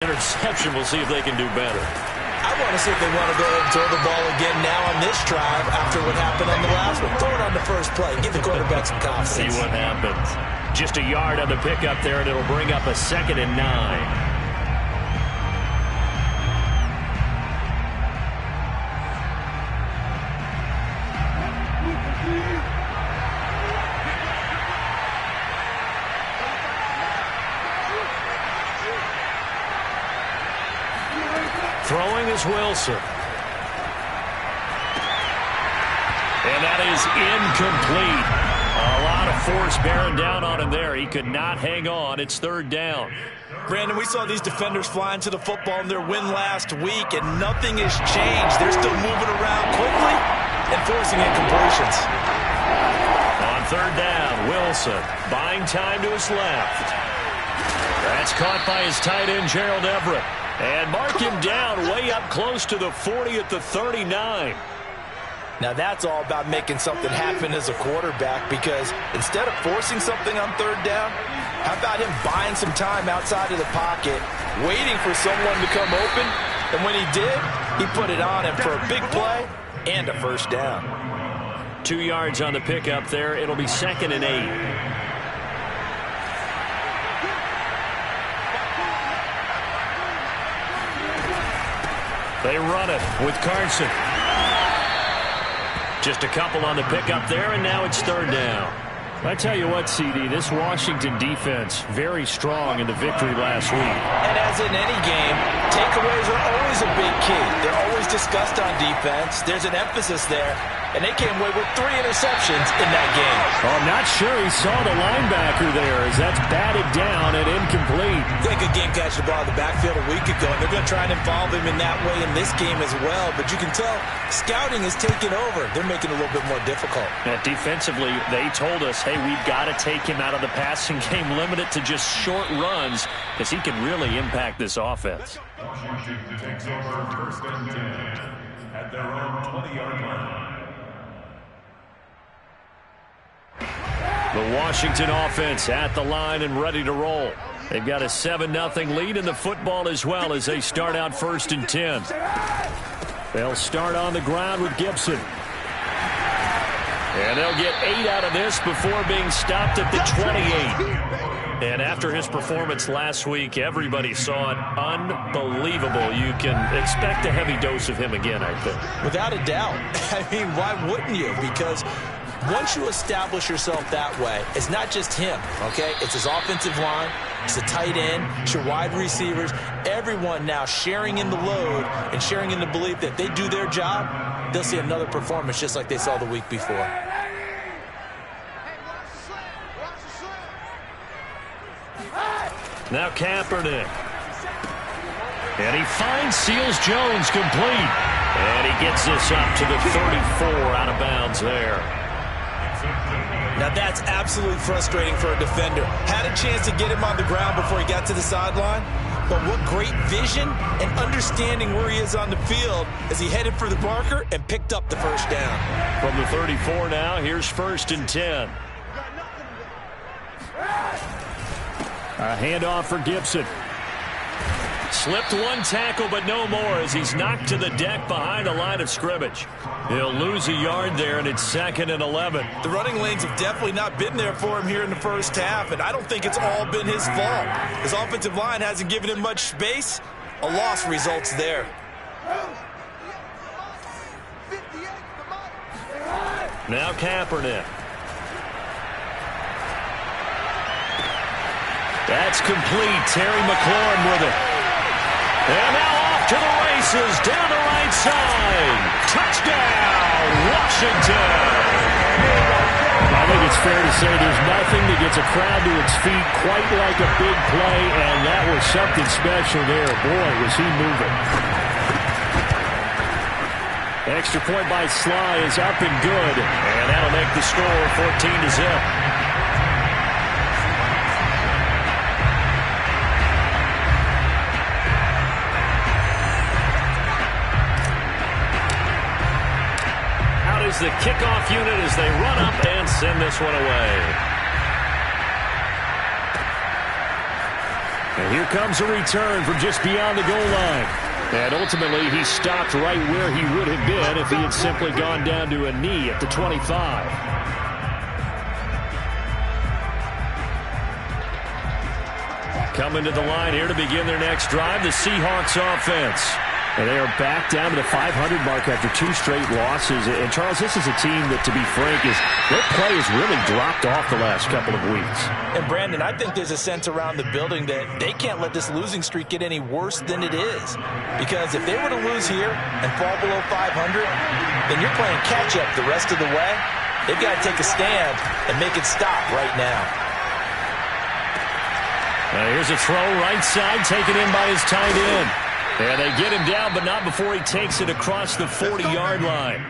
Interception. We'll see if they can do better. I want to see if they want to go ahead and throw the ball again now on this drive after what happened on the last one. Throw it on the first play. Give the quarterback some confidence. See what happens. Just a yard on the pickup there, and it'll bring up a 2nd and 9. Throwing is Wilson. And that is incomplete. A lot of force bearing down on him there. He could not hang on. It's 3rd down. Brandon, we saw these defenders flying to the football in their win last week, and nothing has changed. They're still moving around quickly and forcing incompletions. On 3rd down, Wilson buying time to his left. That's caught by his tight end, Gerald Everett. And mark him down way up close to the 40 at the 39. Now that's all about making something happen as a quarterback, because instead of forcing something on 3rd down, how about him buying some time outside of the pocket, waiting for someone to come open, and when he did, he put it on him for a big play and a 1st down. 2 yards on the pickup there. It'll be 2nd and 8. They run it with Carson. Just a couple on the pickup there, and now it's 3rd down. I tell you what, CD, this Washington defense, very strong in the victory last week. And as in any game, takeaways are always a big key. They're always discussed on defense. There's an emphasis there, and they came away with 3 interceptions in that game. Oh, I'm not sure he saw the linebacker there, as that's batted down and incomplete. They could game catch the ball in the backfield a week ago, and they're going to try and involve him in that way in this game as well. But you can tell scouting is taking over. They're making it a little bit more difficult. Defensively, they told us, hey, we've got to take him out of the passing game, limit it to just short runs, because he can really impact this offense. Washington takes over 1st and 10 at their own 20-yard line. The Washington offense at the line and ready to roll. They've got a 7-0 lead in the football as well as they start out 1st and 10. They'll start on the ground with Gibson. And they'll get 8 out of this before being stopped at the 28. And after his performance last week, everybody saw it. Unbelievable. You can expect a heavy dose of him again, I think. Without a doubt. I mean, why wouldn't you? Because once you establish yourself that way, it's not just him, okay? It's his offensive line, it's the tight end, it's your wide receivers, everyone now sharing in the load and sharing in the belief that they do their job, they'll see another performance just like they saw the week before. Now Kaepernick. And he finds Seals-Jones complete. And he gets this up to the 34 out of bounds there. Now that's absolutely frustrating for a defender. Had a chance to get him on the ground before he got to the sideline, but what great vision and understanding where he is on the field as he headed for the marker and picked up the 1st down. From the 34 now, here's 1st and 10. A handoff for Gibson. Slipped one tackle, but no more as he's knocked to the deck behind the line of scrimmage. He'll lose a yard there, and it's 2nd and 11. The running lanes have definitely not been there for him here in the 1st half, and I don't think it's all been his fault. His offensive line hasn't given him much space. A loss results there. Now Kaepernick. That's complete. Terry McLaurin with it. And now off to the races down the right side. Touchdown, Washington. I think it's fair to say there's nothing that gets a crowd to its feet quite like a big play, and that was something special there. Boy, was he moving. Extra point by Sly is up and good, and that'll make the score 14-0. The kickoff unit as they run up and send this one away. And here comes a return from just beyond the goal line. And ultimately, he stopped right where he would have been if he had simply gone down to a knee at the 25. Coming to the line here to begin their next drive, the Seahawks offense. And they are back down to the 500 mark after 2 straight losses. And, Charles, this is a team that, to be frank, their play has really dropped off the last couple of weeks. And, Brandon, I think there's a sense around the building that they can't let this losing streak get any worse than it is. Because if they were to lose here and fall below 500, then you're playing catch-up the rest of the way. They've got to take a stand and make it stop right now. Here's a throw right side, taken in by his tight end. And they get him down, but not before he takes it across the 40-yard line.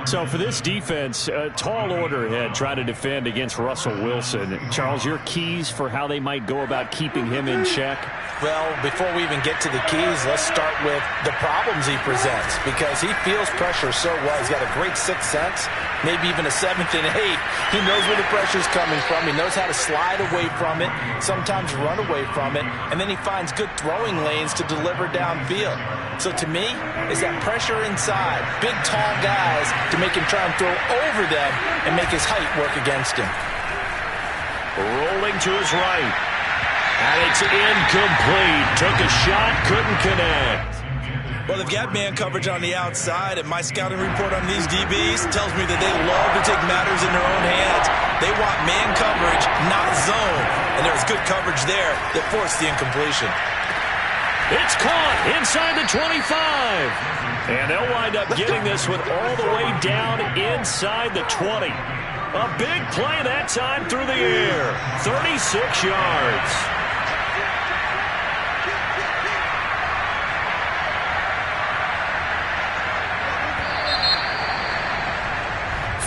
So for this defense, a tall order ahead trying to defend against Russell Wilson. Charles, your keys for how they might go about keeping him in check? Well, before we even get to the keys, let's start with the problems he presents, because he feels pressure so well. He's got a great sixth sense, maybe even a seventh and eighth. He knows where the pressure's coming from. He knows how to slide away from it, sometimes run away from it, and then he finds good throwing lanes to deliver downfield. So to me, it's that pressure inside, big, tall guys to make him try and throw over them and make his height work against him. Rolling to his right. And it's incomplete. Took a shot, couldn't connect. Well, they've got man coverage on the outside, and my scouting report on these DBs tells me that they love to take matters in their own hands. They want man coverage, not zone. And there was good coverage there that forced the incompletion. It's caught inside the 25. And they'll wind up getting this one all the way down inside the 20. A big play that time through the air. 36 yards.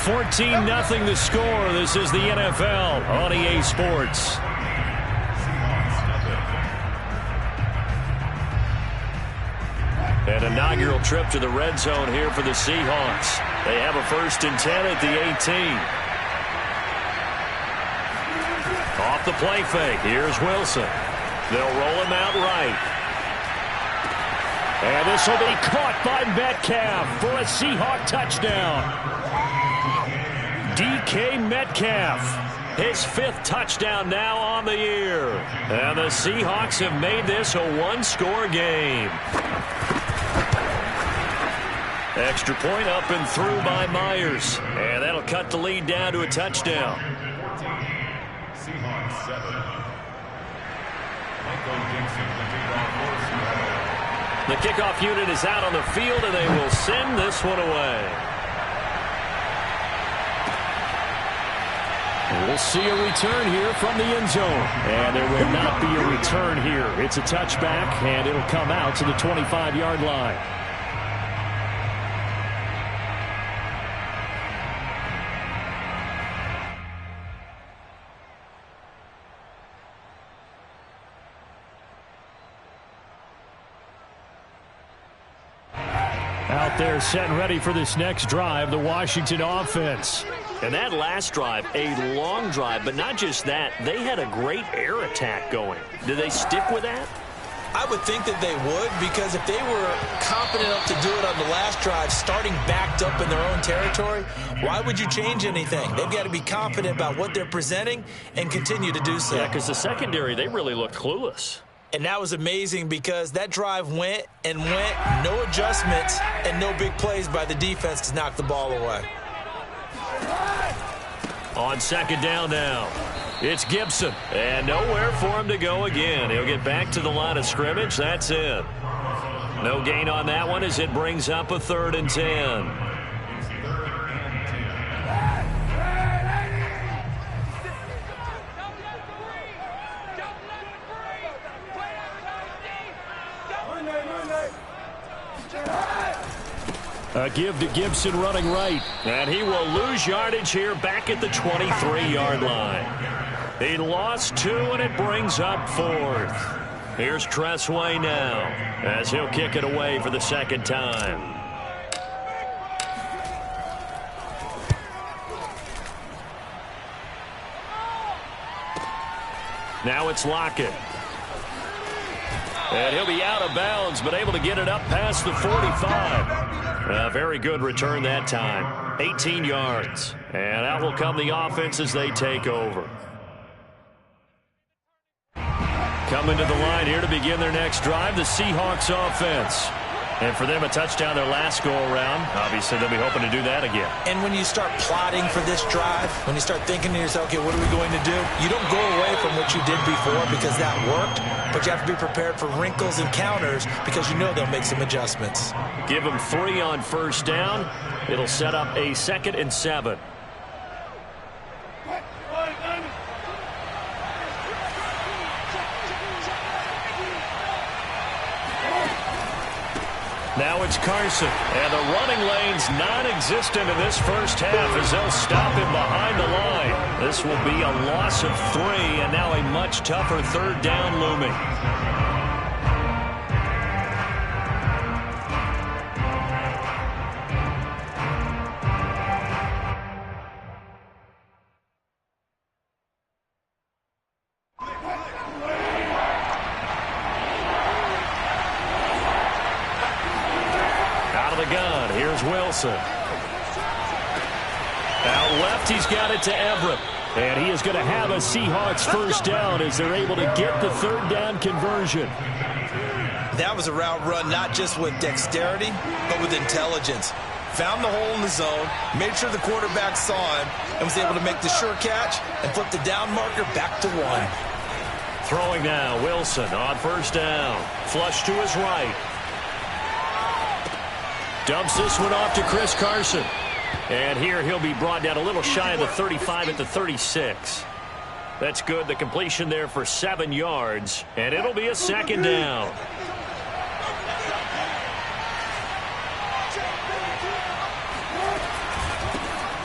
14-0 the score. This is the NFL on EA Sports. An inaugural trip to the red zone here for the Seahawks. They have a 1st and 10 at the 18. Off the play fake. Here's Wilson. They'll roll him out right. And this will be caught by Metcalf for a Seahawk touchdown. DK Metcalf, his 5th touchdown now on the year. And the Seahawks have made this a 1-score game. Extra point up and through by Myers. And that'll cut the lead down to a touchdown. Seahawks 7. The kickoff unit is out on the field, and they will send this one away. We'll see a return here from the end zone. And there will not be a return here. It's a touchback, and it'll come out to the 25-yard line. Out there set and ready for this next drive, the Washington offense. And that last drive, a long drive, but not just that, they had a great air attack going. Do they stick with that? I would think that they would, because if they were confident enough to do it on the last drive, starting backed up in their own territory, why would you change anything? They've got to be confident about what they're presenting and continue to do so. Yeah, because the secondary, they really looked clueless. And that was amazing because that drive went and went, no adjustments and no big plays by the defense to knock the ball away. On 2nd down now, it's Gibson. And nowhere for him to go again. He'll get back to the line of scrimmage. That's it. No gain on that one as it brings up a 3rd and 10. A give to Gibson running right. And he will lose yardage here back at the 23-yard line. He lost 2, and it brings up 4th. Here's Tressway now as he'll kick it away for the 2nd time. Now it's Lockett. And he'll be out of bounds, but able to get it up past the 45. Very good return that time. 18 yards. And out will come the offense as they take over. Coming to the line here to begin their next drive, the Seahawks offense. And for them, a touchdown their last go-around. Obviously, they'll be hoping to do that again. And when you start plotting for this drive, when you start thinking to yourself, okay, what are we going to do? You don't go away from what you did before because that worked, but you have to be prepared for wrinkles and counters because you know they'll make some adjustments. Give them 3 on first down. It'll set up a 2nd and 7. Now it's Carson, and the running lane's non-existent in this first half as they'll stop him behind the line. This will be a loss of 3, and now a much tougher 3rd down looming. Wilson. Out left, he's got it to Everett. And he is going to have a Seahawks first down as they're able to get the 3rd down conversion. That was a route run not just with dexterity, but with intelligence. Found the hole in the zone, made sure the quarterback saw him, and was able to make the sure catch and flip the down marker back to 1. Throwing now, Wilson on first down. Flush to his right. Dumps this one off to Chris Carson. And here he'll be brought down a little shy of the 35 at the 36. That's good. The completion there for 7 yards. And it'll be a 2nd down.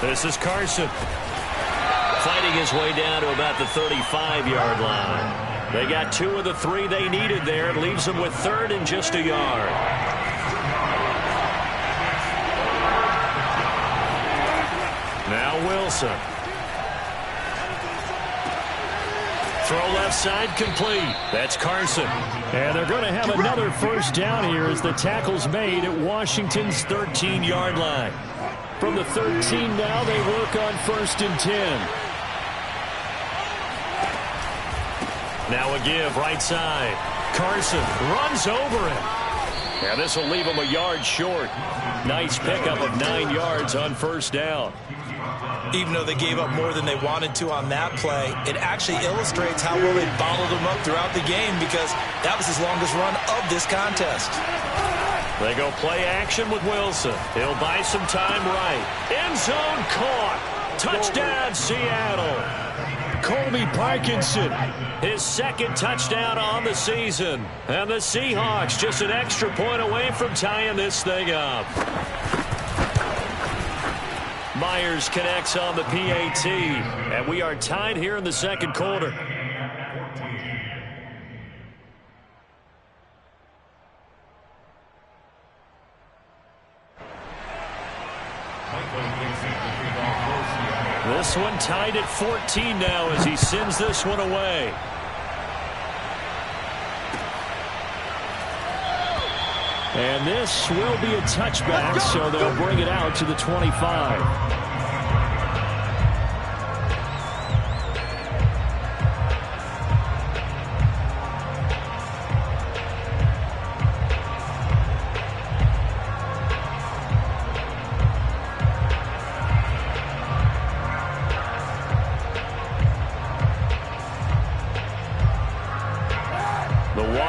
This is Carson. Fighting his way down to about the 35-yard line. They got 2 of the 3 they needed there. It leaves them with 3rd and just a yard. Now Wilson. Throw left side complete. That's Carson. And they're going to have another first down here as the tackle's made at Washington's 13-yard line. From the 13 now, they work on 1st and 10. Now a give right side. Carson runs over him. And this will leave him a yard short. Nice pickup of 9 yards on first down. Even though they gave up more than they wanted to on that play, it actually illustrates how well they bottled him up throughout the game because that was his longest run of this contest. They go play action with Wilson. He'll buy some time right. End zone caught. Touchdown, Seattle. Colby Parkinson, his 2nd touchdown on the season. And the Seahawks just an extra point away from tying this thing up. Myers connects on the PAT, and we are tied here in the 2nd quarter. This one tied at 14 now as he sends this one away. And this will be a touchback, so they'll bring it out to the 25.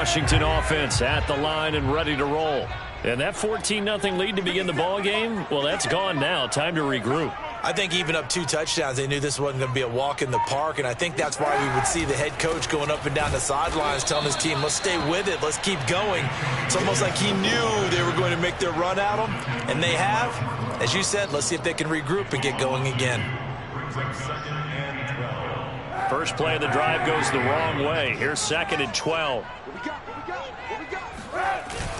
Washington offense at the line and ready to roll. And that 14-0 lead to begin the ball game, well, that's gone now. Time to regroup. I think even up 2 touchdowns, they knew this wasn't going to be a walk in the park, and I think that's why we would see the head coach going up and down the sidelines telling his team, let's stay with it, let's keep going. It's almost like he knew they were going to make their run at him, and they have. As you said, let's see if they can regroup and get going again. First play of the drive goes the wrong way. Here's 2nd and 12.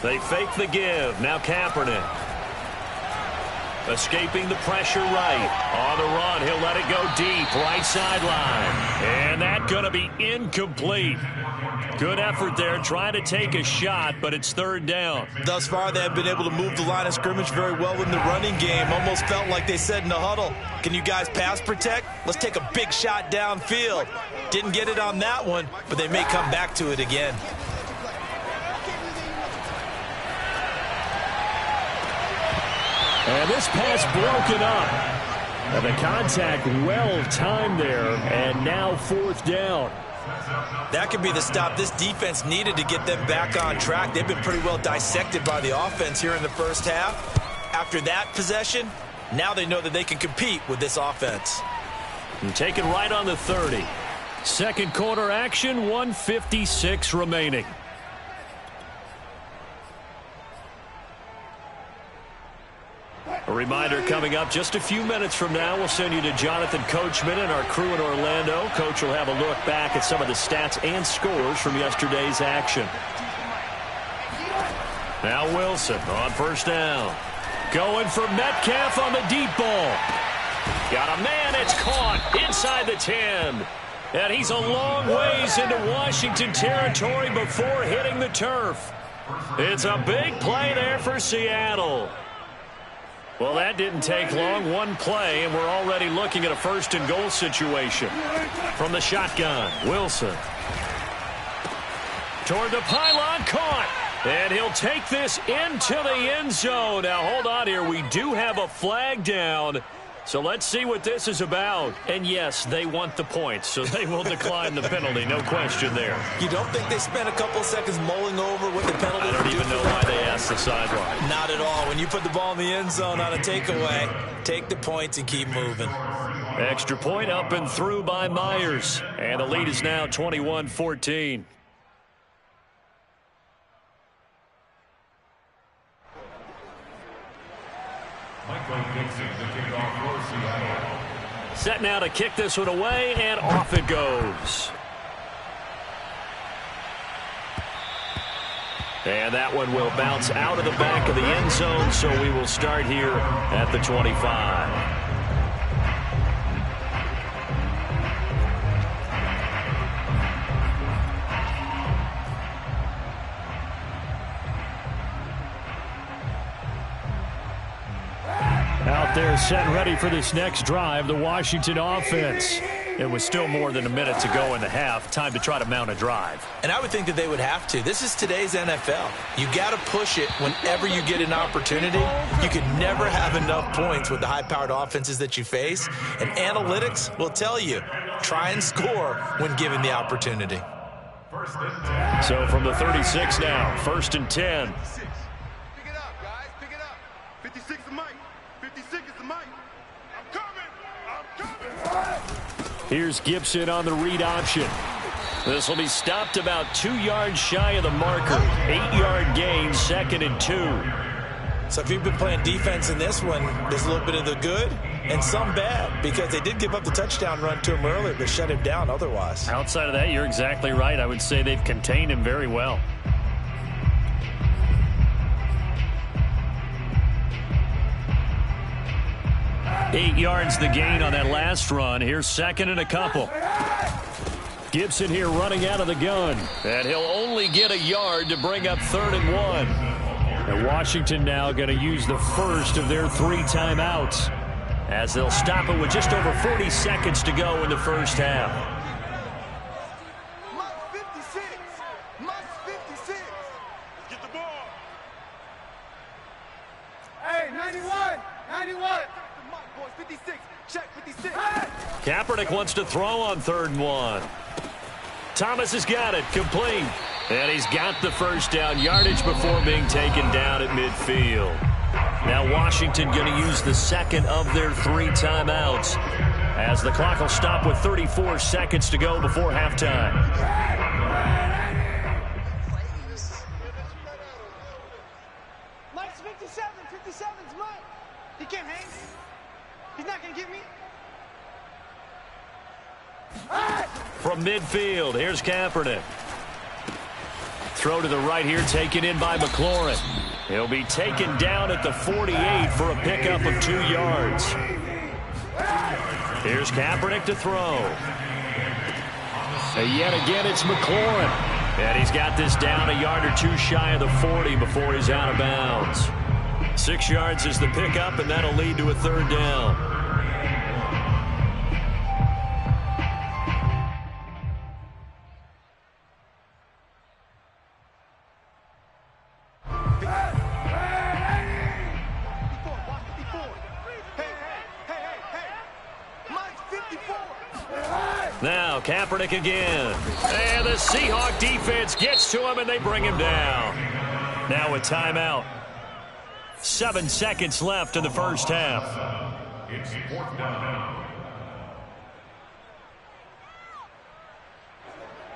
They fake the give. Now Kaepernick. Escaping the pressure right. On the run, he'll let it go deep, right sideline. And that's going to be incomplete. Good effort there, trying to take a shot, but it's third down. Thus far, they have been able to move the line of scrimmage very well in the running game. Almost felt like they said in the huddle, can you guys pass protect? Let's take a big shot downfield. Didn't get it on that one, but they may come back to it again. And this pass broken up. And the contact well timed there, and now fourth down. That could be the stop this defense needed to get them back on track. They've been pretty well dissected by the offense here in the first half. After that possession, now they know that they can compete with this offense. And taken right on the 30. Second quarter action, 1:56 remaining. A reminder coming up just a few minutes from now, we'll send you to Jonathan Coachman and our crew in Orlando. Coach will have a look back at some of the stats and scores from yesterday's action. Now Wilson on first down. Going for Metcalf on the deep ball. Got a man, it's caught inside the 10. And he's a long ways into Washington territory before hitting the turf. It's a big play there for Seattle. Well, that didn't take long. One play, and we're already looking at a first and goal situation. From the shotgun, Wilson. Toward the pylon, caught. And he'll take this into the end zone. Now, hold on here. We do have a flag down. So let's see what this is about. And yes, they want the points, so they will decline the penalty. No question there. You don't think they spent a couple seconds mulling over what the penalty I don't even know why they asked the sideline. Not at all. When you put the ball in the end zone on a takeaway, take the points and keep moving. Extra point up and through by Myers. And the lead is now 21-14. Set now to kick this one away, and off it goes. And that one will bounce out of the back of the end zone, so we will start here at the 25. Out there set and ready for this next drive, the Washington offense. It was still more than a minute to go in the half. Time to try to mount a drive. And I would think that they would have to. This is today's NFL. You got to push it whenever you get an opportunity. You can never have enough points with the high-powered offenses that you face. And analytics will tell you, try and score when given the opportunity. So from the 36 now, 1st and 10. Pick it up, guys. Pick it up. 56 is Mike. 56 is the Mike. I'm coming. Here's Gibson on the read option. This will be stopped about 2 yards shy of the marker. 8-yard gain, 2nd and 2. So if you've been playing defense in this one, there's a little bit of the good and some bad, because they did give up the touchdown run to him earlier, but shut him down otherwise. Outside of that, you're exactly right. I would say they've contained him very well. Eight yards the gain on that last run. Here's 2nd and a couple. Gibson here running out of the gun. And he'll only get a yard to bring up 3rd and 1. And Washington now going to use the first of their 3 timeouts, as they'll stop it with just over 40 seconds to go in the first half. Mike 56. Mike 56. Get the ball. Hey, 91. 91. 56, check 56. Kaepernick wants to throw on 3rd and 1. Thomas has got it, complete. And he's got the first down, yardage before being taken down at midfield. Now Washington going to use the 2nd of their 3 timeouts, as the clock will stop with 34 seconds to go before halftime. Mike's 57. 57's Mike. He can't hang. He's not going to get me. From midfield, here's Kaepernick. throw to the right here, taken in by McLaurin. He'll be taken down at the 48 for a pickup of 2 yards. Here's Kaepernick to throw. And yet again, it's McLaurin. And he's got this down a yard or 2 shy of the 40 before he's out of bounds. 6 yards is the pickup, and that'll lead to a 3rd down. Now Kaepernick again. And the Seahawk defense gets to him, and they bring him down. Now a timeout. 7 seconds left in the first half. It's 4th down.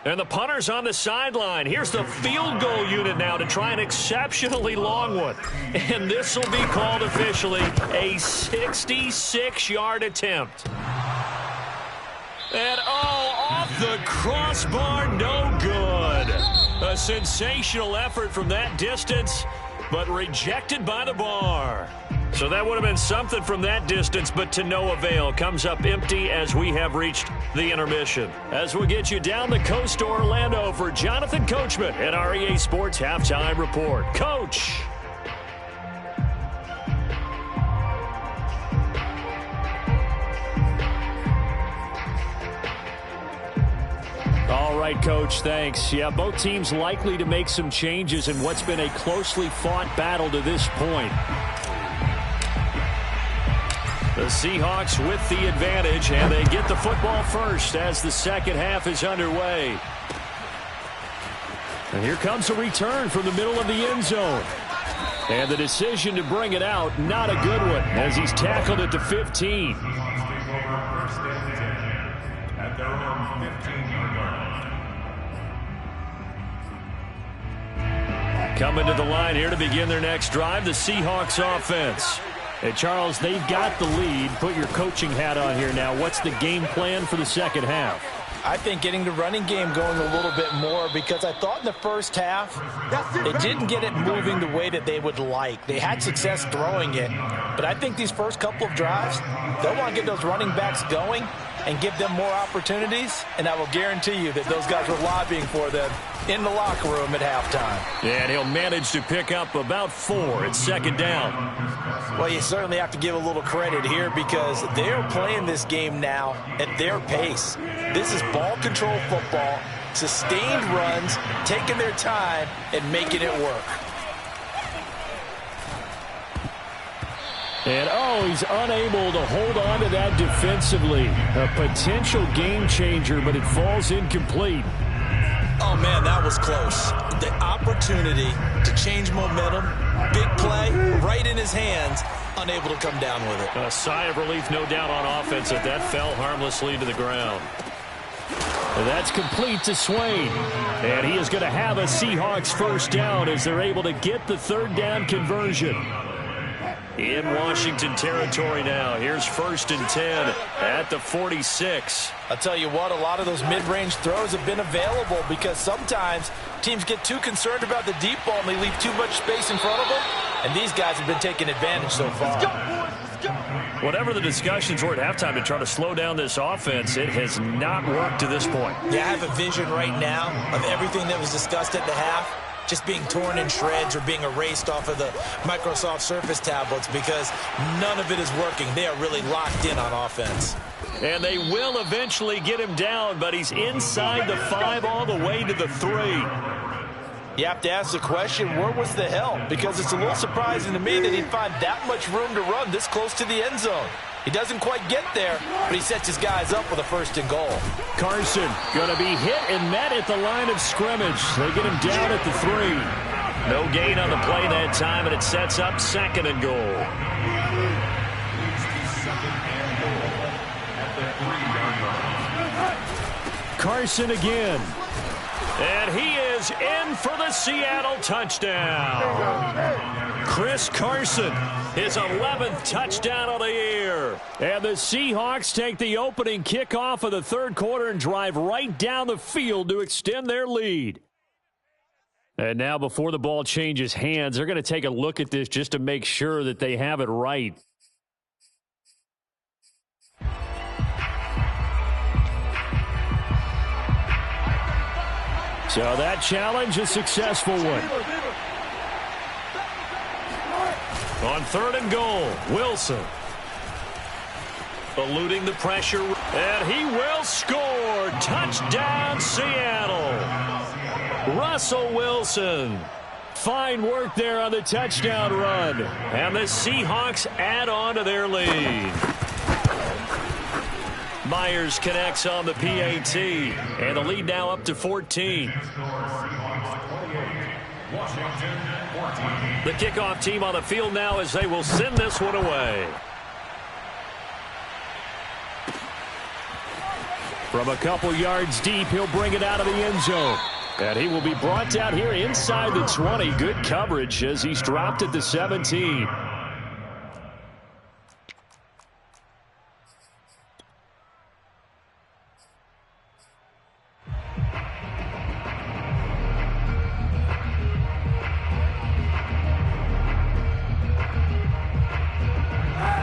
And the punter's on the sideline. Here's the field goal unit now to try an exceptionally long one. And this will be called officially a 66-yard attempt. And, off the crossbar, no good. A sensational effort from that distance, but rejected by the bar. So that would have been something from that distance, but to no avail. Comes up empty as we have reached the intermission. As we get you down the coast to Orlando for Jonathan Coachman at our EA Sports Halftime Report. Coach. All right, Coach, thanks. Yeah, both teams likely to make some changes in what's been a closely fought battle to this point. The Seahawks with the advantage, and they get the football first as the second half is underway. And here comes a return from the middle of the end zone. And the decision to bring it out, not a good one, as he's tackled at the 15. At their own 15-yard line. Coming to the line here to begin their next drive, the Seahawks offense. Hey, Charles, they've got the lead. Put your coaching hat on here now. What's the game plan for the second half? I think getting the running game going a little bit more, because I thought in the first half they didn't get it moving the way that they would like. They had success throwing it, but I think these first couple of drives, they'll want to get those running backs going and give them more opportunities, and I will guarantee you that those guys were lobbying for them in the locker room at halftime. Yeah, and he'll manage to pick up about 4 at second down. Well, you certainly have to give a little credit here because they're playing this game now at their pace. This is ball control football, sustained runs, taking their time and making it work. And, he's unable to hold on to that defensively. A potential game changer, but it falls incomplete. Oh, man, that was close. The opportunity to change momentum, big play, right in his hands, unable to come down with it. A sigh of relief, no doubt, on offense that fell harmlessly to the ground. And that's complete to Swain. And he is going to have a Seahawks first down as they're able to get the 3rd down conversion. In Washington territory now. Here's 1st and 10 at the 46. I'll tell you what, a lot of those mid-range throws have been available because sometimes teams get too concerned about the deep ball and they leave too much space in front of them. And these guys have been taking advantage so far. Let's go, boys. Let's go. Whatever the discussions were at halftime to try to slow down this offense, it has not worked to this point. Yeah, I have a vision right now of everything that was discussed at the half just being torn in shreds or being erased off of the Microsoft Surface tablets because none of it is working. They are really locked in on offense. And they will eventually get him down, but he's inside the 5 all the way to the 3. You have to ask the question, where was the help? Because it's a little surprising to me that he'd find that much room to run this close to the end zone. He doesn't quite get there, but he sets his guys up with a 1st and goal. Carson going to be hit and met at the line of scrimmage. They get him down at the 3. No gain on the play that time, and it sets up 2nd and goal. Carson again. And he is in for the Seattle touchdown. Chris Carson, his 11th touchdown of the year. And the Seahawks take the opening kickoff of the 3rd quarter and drive right down the field to extend their lead. And now before the ball changes hands, they're going to take a look at this just to make sure that they have it right. So that challenge, a successful one. On 3rd and goal, Wilson. Eluding the pressure, and he will score. Touchdown, Seattle. Russell Wilson. Fine work there on the touchdown run. And the Seahawks add on to their lead. Myers connects on the PAT, and the lead now up to 14. The kickoff team on the field now as they will send this one away. From a couple yards deep, he'll bring it out of the end zone. And he will be brought down here inside the 20. Good coverage as he's dropped at the 17.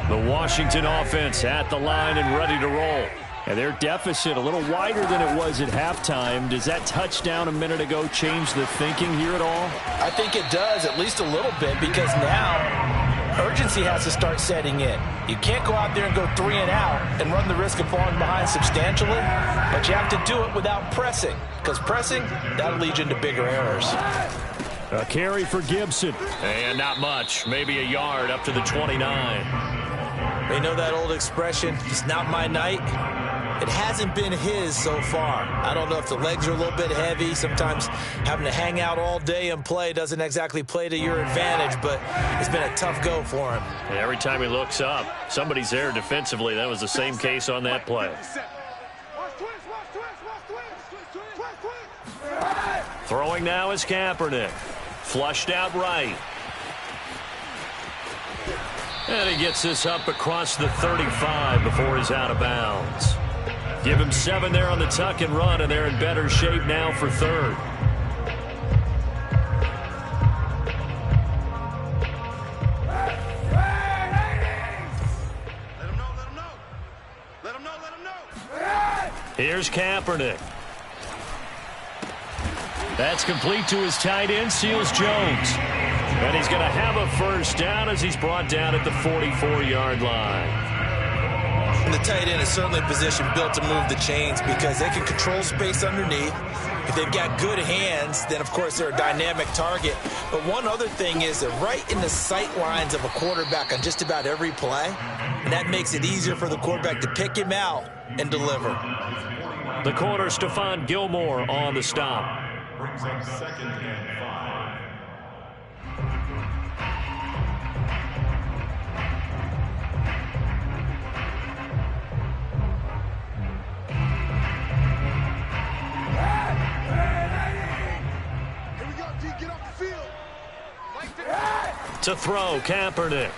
The Washington offense at the line and ready to roll. And their deficit a little wider than it was at halftime. Does that touchdown a minute ago change the thinking here at all? I think it does, at least a little bit, because now urgency has to start setting in. You can't go out there and go 3 and out and run the risk of falling behind substantially, but you have to do it without pressing, because pressing, that'll lead you into bigger errors. A carry for Gibson. And not much, maybe a yard up to the 29. You know that old expression, it's not my night? It hasn't been his so far. I don't know if the legs are a little bit heavy. Sometimes having to hang out all day and play doesn't exactly play to your advantage, but it's been a tough go for him. And every time he looks up, somebody's there defensively. That was the same case on that play. Throwing now is Kaepernick. Flushed out right. And he gets this up across the 35 before he's out of bounds. Give him 7 there on the tuck and run, and they're in better shape now for 3rd. Here's Kaepernick. That's complete to his tight end, Seals Jones. And he's going to have a first down as he's brought down at the 44-yard line. And the tight end is certainly a position built to move the chains because they can control space underneath. If they've got good hands, then, of course, they're a dynamic target. But one other thing is they're right in the sight lines of a quarterback on just about every play. And that makes it easier for the quarterback to pick him out and deliver. The corner, Stephon Gilmore, on the stop. Brings up 2nd and 5. To throw, Kaepernick.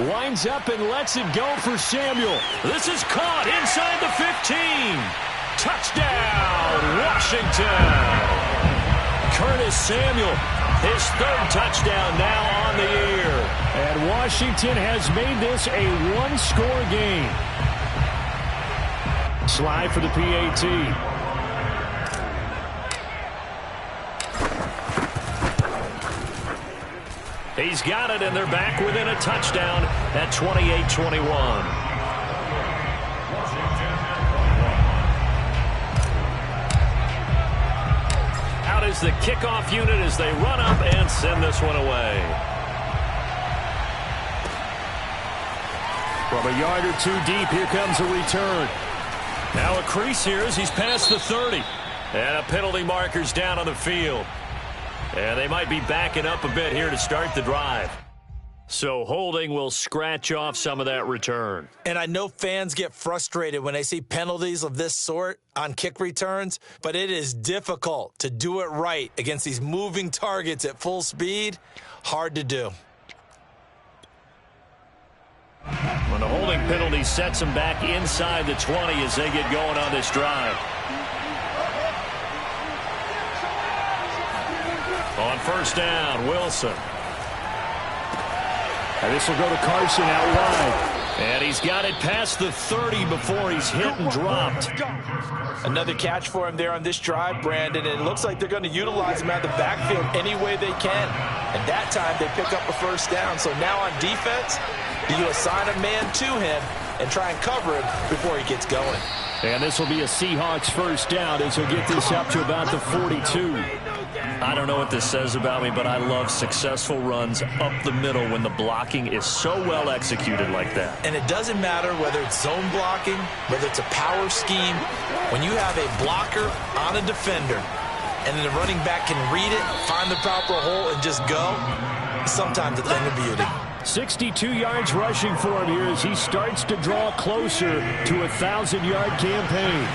Winds up and lets it go for Samuel. This is caught inside the 15. Touchdown, Washington. Curtis Samuel, his 3rd touchdown now on the year. And Washington has made this a 1-score game. Slide for the PAT. He's got it, and they're back within a touchdown at 28-21. Out is the kickoff unit as they run up and send this one away. From a yard or 2 deep, here comes a return. Now a crease here as he's past the 30. And a penalty marker's down on the field. And they might be backing up a bit here to start the drive. So holding will scratch off some of that return. And I know fans get frustrated when they see penalties of this sort on kick returns, but it is difficult to do it right against these moving targets at full speed. Hard to do. When the holding penalty sets them back inside the 20 as they get going on this drive. On first down, Wilson. And this will go to Carson out wide. And he's got it past the 30 before he's hit and dropped. Another catch for him there on this drive, Brandon. And it looks like they're going to utilize him out of the backfield any way they can. And that time they pick up a first down. So now on defense, you assign a man to him and try and cover him before he gets going. And this will be a Seahawks first down as he'll get this up to about the 42. I don't know what this says about me, but I love successful runs up the middle when the blocking is so well executed like that. And it doesn't matter whether it's zone blocking, whether it's a power scheme. When you have a blocker on a defender and then the running back can read it, find the proper hole, and just go, sometimes a thing of beauty. 62 yards rushing for him here as he starts to draw closer to a 1,000-yard campaign.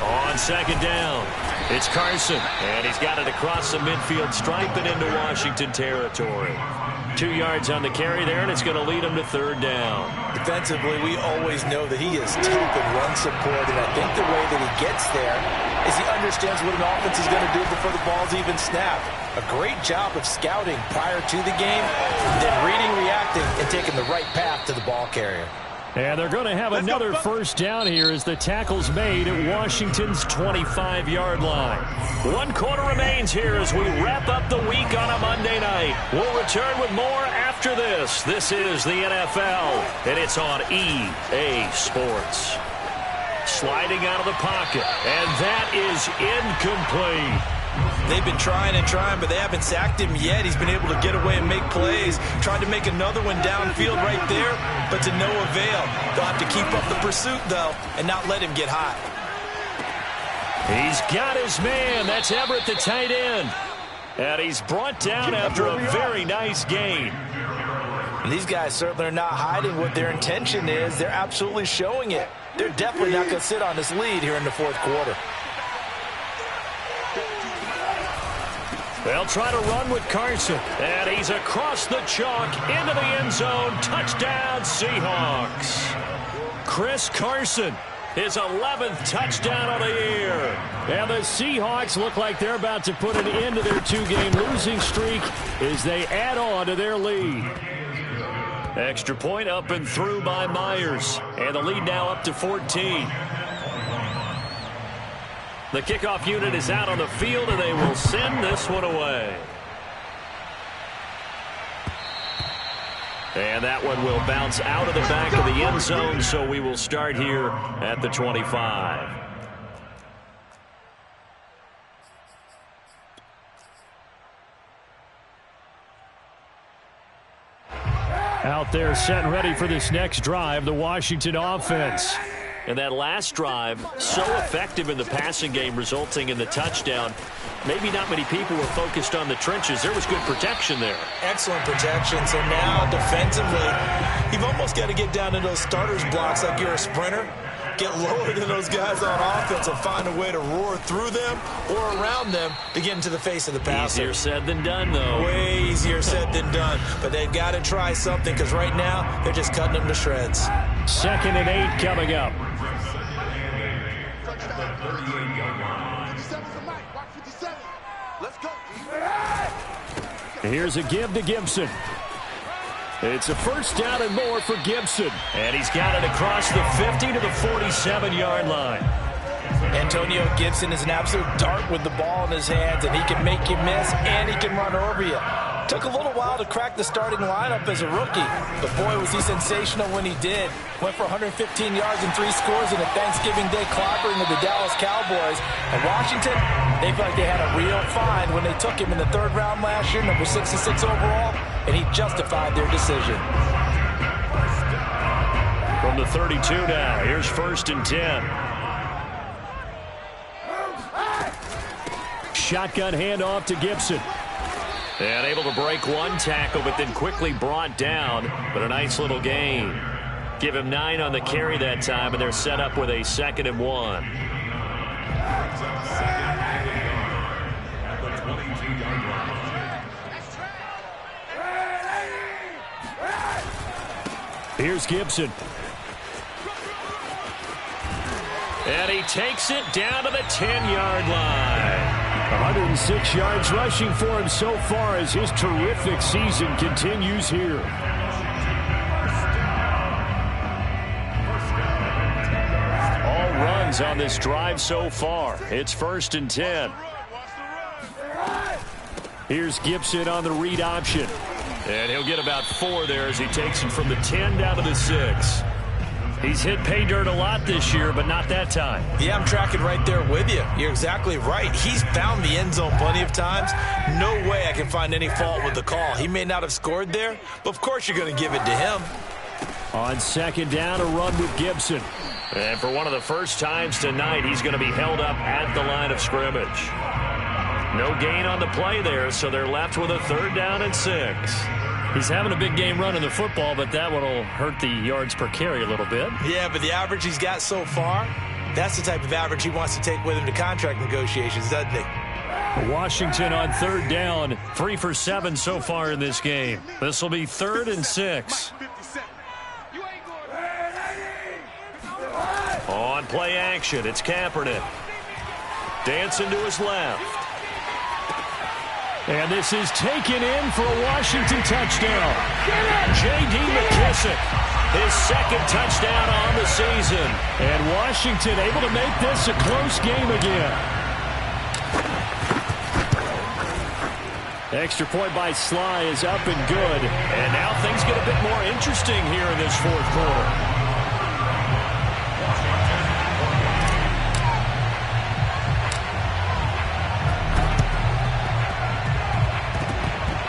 On second down, it's Carson, and he's got it across the midfield stripe and into Washington territory. 2 yards on the carry there, and it's going to lead him to third down. Defensively, we always know that he is tough in run support, and I think the way that he gets there is he understands what an offense is going to do before the ball's even snapped. A great job of scouting prior to the game, then reading, reacting, and taking the right path to the ball carrier. And they're going to have another first down here as the tackle's made at Washington's 25-yard line. 1 quarter remains here as we wrap up the week on a Monday night. We'll return with more after this. This is the NFL, and it's on EA Sports. Sliding out of the pocket, and that is incomplete. They've been trying and trying, but they haven't sacked him yet. He's been able to get away and make plays. Tried to make another one downfield right there, but to no avail. They'll have to keep up the pursuit, though, and not let him get hot. He's got his man. That's Everett, the tight end. And he's brought down after a very nice gain. And these guys certainly are not hiding what their intention is. They're absolutely showing it. They're definitely not going to sit on this lead here in the fourth quarter. They'll try to run with Carson. And he's across the chalk into the end zone. Touchdown, Seahawks. Chris Carson, his 11th touchdown of the year. And the Seahawks look like they're about to put an end to their 2-game losing streak as they add on to their lead. Extra point up and through by Myers. And the lead now up to 14. The kickoff unit is out on the field, and they will send this one away. And that one will bounce out of the back of the end zone, so we will start here at the 25. Out there set and ready for this next drive, the Washington offense. And that last drive, so effective in the passing game, resulting in the touchdown. Maybe not many people were focused on the trenches. There was good protection there. Excellent protection. So now, defensively, you've almost got to get down to those starters blocks like you're a sprinter. Get lower than those guys on offense and find a way to roar through them or around them to get into the face of the passer. Easier said than done, though. Way easier said than done. But they've got to try something because right now they're just cutting them to shreds. 2nd and 8 coming up. Here's a give to Gibson. It's a first down and more for Gibson. And he's got it across the 50 to the 47-yard line. Antonio Gibson is an absolute dart with the ball in his hands, and he can make you miss, and he can run over you. Took a little while to crack the starting lineup as a rookie, but boy, was he sensational when he did. Went for 115 yards and 3 scores in a Thanksgiving Day clobbering of the Dallas Cowboys. And Washington, they felt like they had a real find when they took him in the 3rd round last year, number 66 overall, and he justified their decision. From the 32 now, here's 1st and 10. Shotgun handoff to Gibson. And able to break one tackle, but then quickly brought down. But a nice little gain. Give him 9 on the carry that time, and they're set up with a 2nd and 1. Here's Gibson. And he takes it down to the 10-yard line. 106 yards rushing for him so far as his terrific season continues here. All runs on this drive so far. It's 1st and 10. Here's Gibson on the read option. And he'll get about 4 there as he takes him from the 10 down to the 6. He's hit pay dirt a lot this year, but not that time. Yeah, I'm tracking right there with you. You're exactly right. He's found the end zone plenty of times. No way I can find any fault with the call. He may not have scored there, but of course you're going to give it to him. On 2nd down, a run with Gibson. And for one of the first times tonight, he's going to be held up at the line of scrimmage. No gain on the play there, so they're left with a 3rd down and 6. He's having a big game running the football, but that one will hurt the yards per carry a little bit. Yeah, but the average he's got so far, that's the type of average he wants to take with him to contract negotiations, doesn't he? Washington on 3rd down, 3 for 7 so far in this game. This will be 3rd and 6. On play action, it's Kaepernick. Dancing to his left. And this is taken in for a Washington touchdown. J.D. McKissick, his 2nd touchdown on the season. And Washington able to make this a close game again. Extra point by Sly is up and good. And now things get a bit more interesting here in this 4th quarter.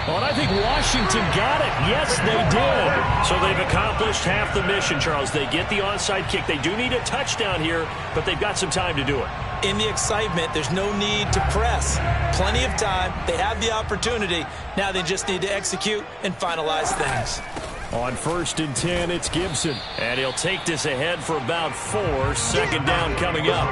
Well, I think Washington got it. Yes, they did. So they've accomplished half the mission, Charles. They get the onside kick. They do need a touchdown here, but they've got some time to do it. In the excitement, there's no need to press. Plenty of time. They have the opportunity. Now they just need to execute and finalize things. On 1st and 10, it's Gibson. And he'll take this ahead for about 4. 2nd down coming up.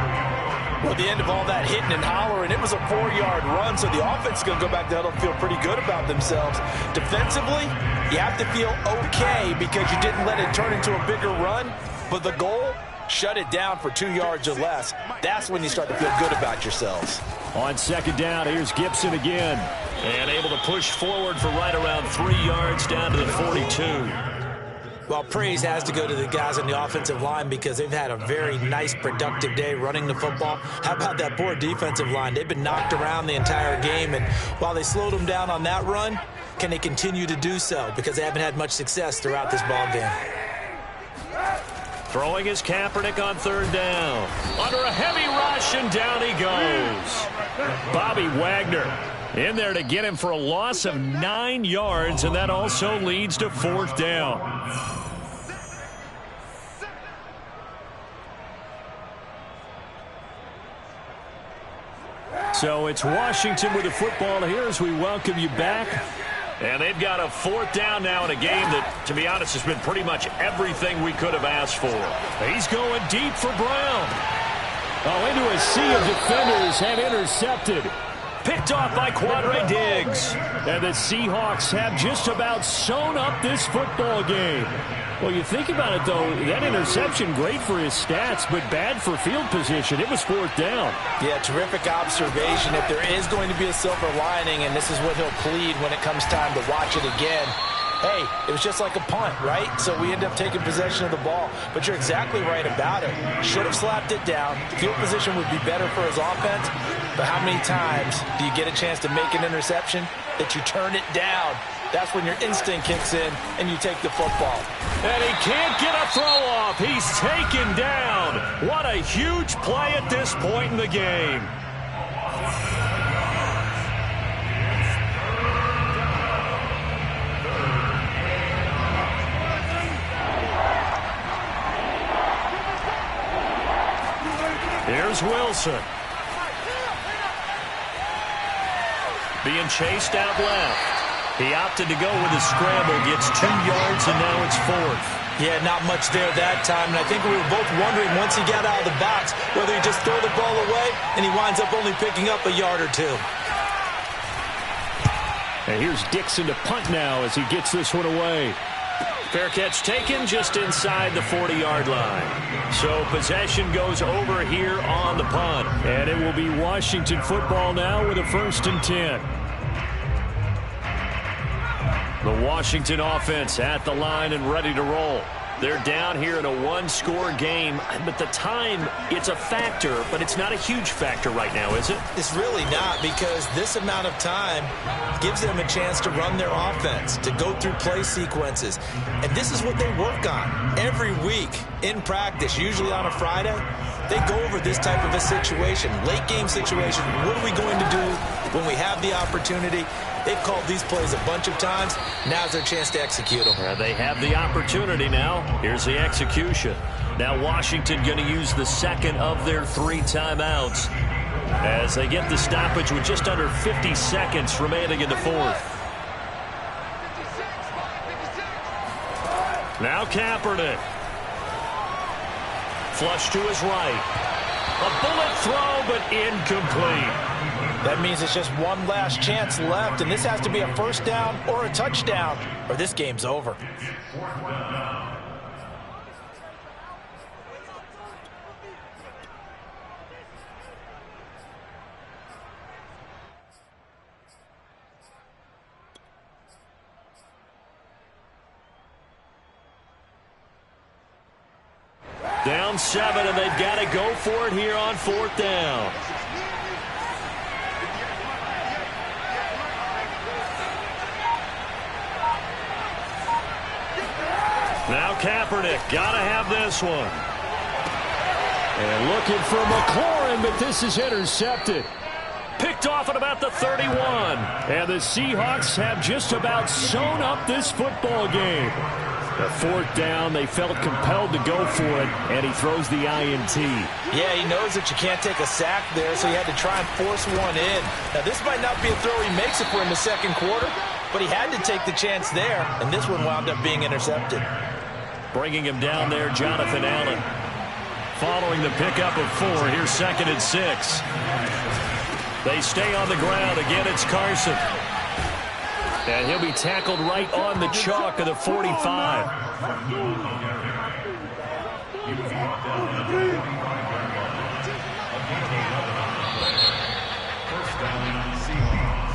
Well, the end of all that hitting and hollering, it was a 4-yard run, so the offense is going to go back down and feel pretty good about themselves. Defensively, you have to feel okay because you didn't let it turn into a bigger run, but the goal, shut it down for 2 yards or less. That's when you start to feel good about yourselves. On 2nd down, here's Gibson again. And able to push forward for right around 3 yards down to the 42. Well, praise has to go to the guys on the offensive line because they've had a very nice, productive day running the football. How about that poor defensive line? They've been knocked around the entire game, and while they slowed them down on that run, can they continue to do so? Because they haven't had much success throughout this ball game. Throwing is Kaepernick on 3rd down. Under a heavy rush, and down he goes. Bobby Wagner in there to get him for a loss of 9 yards, and that also leads to 4th down. So it's Washington with the football here as we welcome you back. And they've got a 4th down now in a game that, to be honest, has been pretty much everything we could have asked for. He's going deep for Brown. Oh, into a sea of defenders and intercepted. Picked off by Quandre Diggs. And the Seahawks have just about sewn up this football game. Well, you think about it, though, that interception, great for his stats, but bad for field position. It was 4th down. Yeah, terrific observation. If there is going to be a silver lining, and this is what he'll plead when it comes time to watch it again, hey, it was just like a punt, right? So we end up taking possession of the ball. But you're exactly right about it. Should have slapped it down. Field position would be better for his offense. But how many times do you get a chance to make an interception that you turn it down? That's when your instinct kicks in and you take the football. And he can't get a throw off. He's taken down. What a huge play at this point in the game. Here's Wilson. Being chased out left. He opted to go with a scramble, gets 2 yards, and now it's 4th. Yeah, not much there that time, and I think we were both wondering once he got out of the box whether he just throw the ball away, and he winds up only picking up a yard or 2. And here's Dixon to punt now as he gets this one away. Fair catch taken just inside the 40-yard line. So possession goes over here on the punt. And it will be Washington football now with a 1st and 10. The Washington offense at the line and ready to roll. They're down here in a one-score game, but the time, it's a factor, but it's not a huge factor right now, is it? It's really not, because this amount of time gives them a chance to run their offense, to go through play sequences. And this is what they work on every week in practice, usually on a Friday. They go over this type of a situation, late game situation. What are we going to do when we have the opportunity? They've called these plays a bunch of times. Now's their chance to execute them. They have the opportunity now. Here's the execution. Now Washington going to use the second of their 3 timeouts as they get the stoppage with just under 50 seconds remaining in the 4th. Now Kaepernick. Flush to his right. A bullet throw, but incomplete. That means it's just one last chance left, and this has to be a 1st down or a touchdown, or this game's over. Down 7, and they've got to go for it here on 4th down. Now Kaepernick, got to have this one. And looking for McLaurin, but this is intercepted. Picked off at about the 31. And the Seahawks have just about sewn up this football game. The 4th down, they felt compelled to go for it, and he throws the INT. Yeah, he knows that you can't take a sack there, so he had to try and force one in. Now, this might not be a throw he makes it for in the 2nd quarter, but he had to take the chance there, and this one wound up being intercepted. Bringing him down there, Jonathan Allen. Following the pickup of 4, here's 2nd and 6. They stay on the ground. Again, it's Carson. And he'll be tackled right on the chalk of the 45.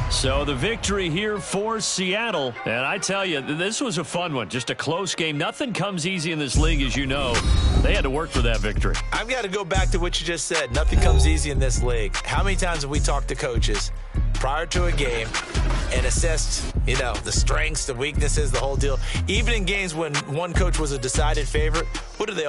So the victory here for Seattle. And I tell you, this was a fun one. Just a close game. Nothing comes easy in this league, as you know. They had to work for that victory. I've got to go back to what you just said. Nothing comes easy in this league. How many times have we talked to coaches prior to a game and assessed, the strengths, the weaknesses, the whole deal? Even in games when one coach was a decided favorite, what do they